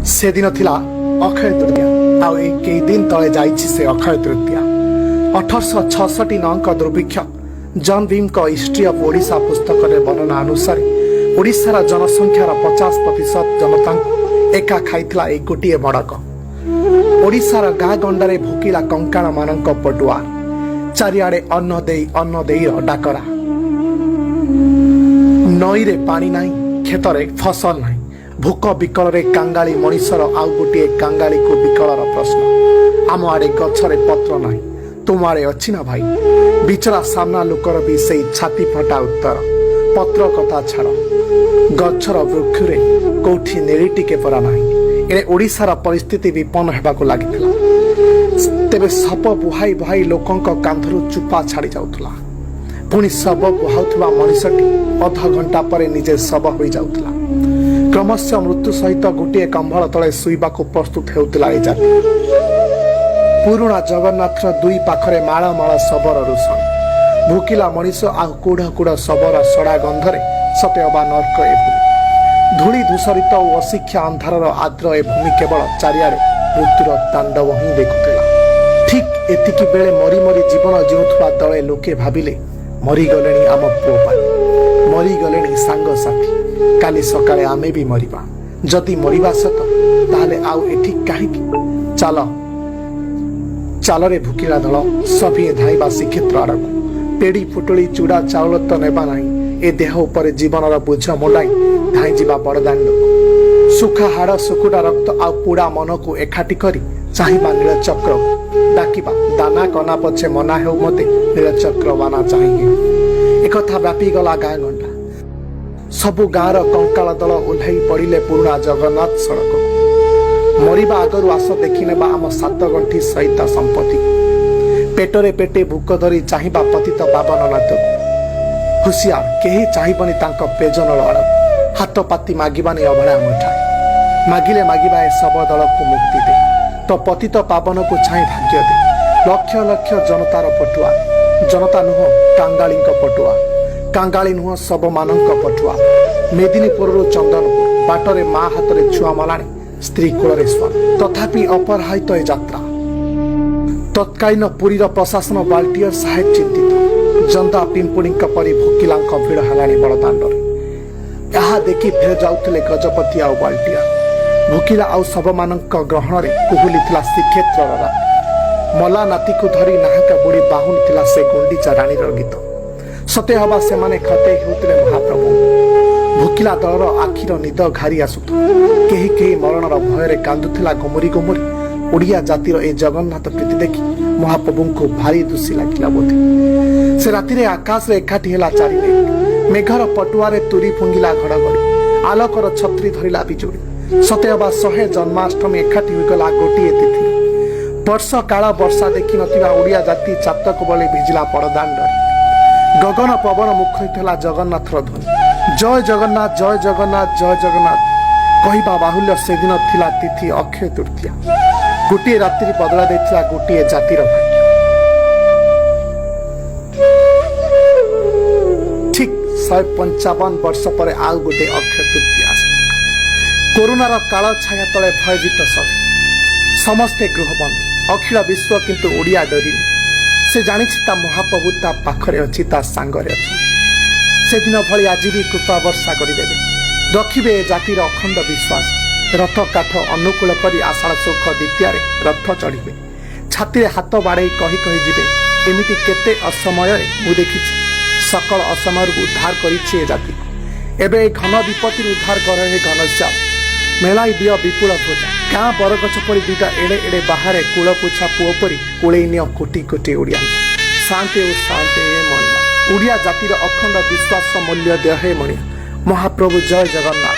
से दिन थिला अक्षय तृतीया आउ कई दिन तले जाइछि से अक्षय तृतीया 1866 अंक दुर्भिक्ष जॉन भीम को हिस्ट्री ऑफ ओडिशा पुस्तक रे वर्णना अनुसार ओडिशार जनसंख्यार 50% जनता एका खाइथिला एक गोटिए मड़क। ओडिशार गाँ गंडारे भोकिला कंकाण मानक पटुआ चारिआडे अन्न देई डाकरा। नई रे पानी नाही, खेतरे फसल नाही, भूक विकल रे कांगाली मनीषर आउ गोटे कांगाली को विकलर प्रश्न। आम आड़े गछरे पत्र नाही, तुम आड़े अच्छी ना भाई। बिचरा सामना लोकर भी से छाती फटा उत्तर। पत्र कथा छाड़, गछर वृक्ष रे कोठी नेड़ी टिके परा नाही। एने ओडिशार परिस्थिति विपन्न हेबाकु लागिथिला। तेबे सप बुहाई बुहाई लोकंक कांधरु चुपा छाड़ी जाउथला। पुणी शब बुहाउथुवा मनीषटी अध घंटा परे निजे शब होई जाउथला। क्रमशः मृत्यु सहित गोटे कंबल तले शुइबाकु प्रस्तुत हेउथला ए जाति। पुरुणा जगन्नाथर दुई पाखरे माळ माळ शबर रुषण। भूकिला मनीष आ कुढ़ कुढ़ शबर सड़ा गंधरे सते अबा नर्क ए भूमि। धूली धूसरित और अशिक्षा अंधारर आद्र ए भूमि केवल चारिआडे मृत्युर तांडव ही देखुथिला। ठीक एतिकी बेले मरी मरी जीवन जीउथुवा दले लोके भाबिले मरीगलेणी आम पुओ पाई, मरीगलेणी सांग साथी। काली सकाळे आमे भी मरिबा। जदि मरिबा सत ताहले आउ एठी काहेकि? चल चल रे भूकिला दल सभी धाइबा श्रीक्षेत्र आड़कू। पेड़ी फुटुली चूड़ा चाउल तो नेबा नाही। ए देह उपरे जीवनर बोझ मुंडाई धाई जीवा बड़दाण्ड। सुखा हाड़ सुकुटा रक्त आ पुड़ा मन को एकाठी करी चाहिबा नीलचक्र को डाकिबा। दाना कना पछे मना हेउ मते नीलचक्र बाना चाहिए। एक कथा व्यापी गला गाँ गंडा। सबु गाँर कंकाल दल ओह्लाई पड़िले पुरुणा जगन्नाथ सड़क। मरिबा आगरु आस देखि नेबा आम 7 गंठी सहित संपत्ति। पेटरे पेटे भूक धरी चाहिबा पतित बाबन नाथक। हुसियार केही चाहिबनी तांक पेजन आड़क। हाथ पाती मागिबानी अभड़ा मुठा। मागिले मागिबा ए सब दल को मुक्ति दे। तो पतित पावन को छाई भाग्य दे। लक्ष लक्ष जनतार पटुआ। जनता नुह कांगाली पटुआ। कांगाली नुह सब मानक पटुआ। मेदिनीपुर चंदनपुर बाटरे माँ हाथ छुआ मलाणी स्त्री कूल स्वामी। तथापि अपराहित ए यात्रा। तत्कालीन पुरीर प्रशासन बाल्टियर साहेब चिंतित। जंदा पिंपुड़ी परी भोकिला भिड़ हेलाणी बड़दाण्डरे। यहाँ देखि फेर जाउथिले गजपति आउ बाल्टियर। भोकिला आउ सब मानक ग्रहण कुहुली श्रीक्षेत्र रात। मला नाती को धरी नाहका बुढ़ी बाहुन थिला से गुंडीचा रानीर गीत। सते हवा से माने खते हेउथिले महाप्रभु। भोकिला दलर आखिर निद घारी आसुथा। केही केही मरणर भୟରେ कांदुथिला गोमुरी गोमुरी। ओडिया जातिर ए जगन्नाथ प्रीति देखि महाप्रभु को भारी दुसी लागिला बोधे। से रातिरे आकाश रे एकाठी हेला चारि मेघ। मेघर पटुआरे तुरी फुंगिला घड़घड़ी। आलोकर छत्री धरिला बिजुड़ी। सते अबा 100 जन्माष्टमी एकाठी होइगला गोटिए तिथि। वर्ष काल वर्षा देखि नथिबा ओडिया जाति चातक बले भिजिला पड़दाण्डरे। गगन पवन मुखरितला जगन्नाथर ध्वनि। जय जगन्नाथ जय जगन्नाथ जय जगन्नाथ कहिबा बाहुल्य से दिन थिला तिथि अक्षय तृतीया। गोटे रात्रि बदला देथिला गोटे जातिर भाग्य। ठीक 155 वर्ष पर आउ गोटे अक्षय तृतीया आसे। कोरोनार काल छाया तले भयभीत सभी। समस्ते गृहबंदी। अखिल विश्व किंतु ओडिया डरिनी। से जानिछि ता महाप्रभु ता पाखरे अछि, ता सांगरे अछि। से दिन भली आज भी कृपा वर्षा करिदेबे। रखिबे जातिर अखंड विश्वास। रथ काठ अनुकूल करी आषाढ़ सुख द्वितीय रथ चढ़िबे। छाती हाथ बाड़े कही कही जिबे। एमिति केते असमय मु देखिछि। सकल असमय उद्धार करिछि ए जाति। एबे घन विपत्ति उद्धार करे हे घनश्याम। मेलाई दिय विपुल भोजा। गाँ बरगछ परी दुईटा एड़े एड़े बाहर कूल पोछा पुओ परी कूलई निय कोटी कोटी ओडिया। शांति और शांति हे मणिमा। ओडिया जातिर अखंड विश्वास मूल्य देह हे मणिया। महाप्रभु जय जगन्नाथ।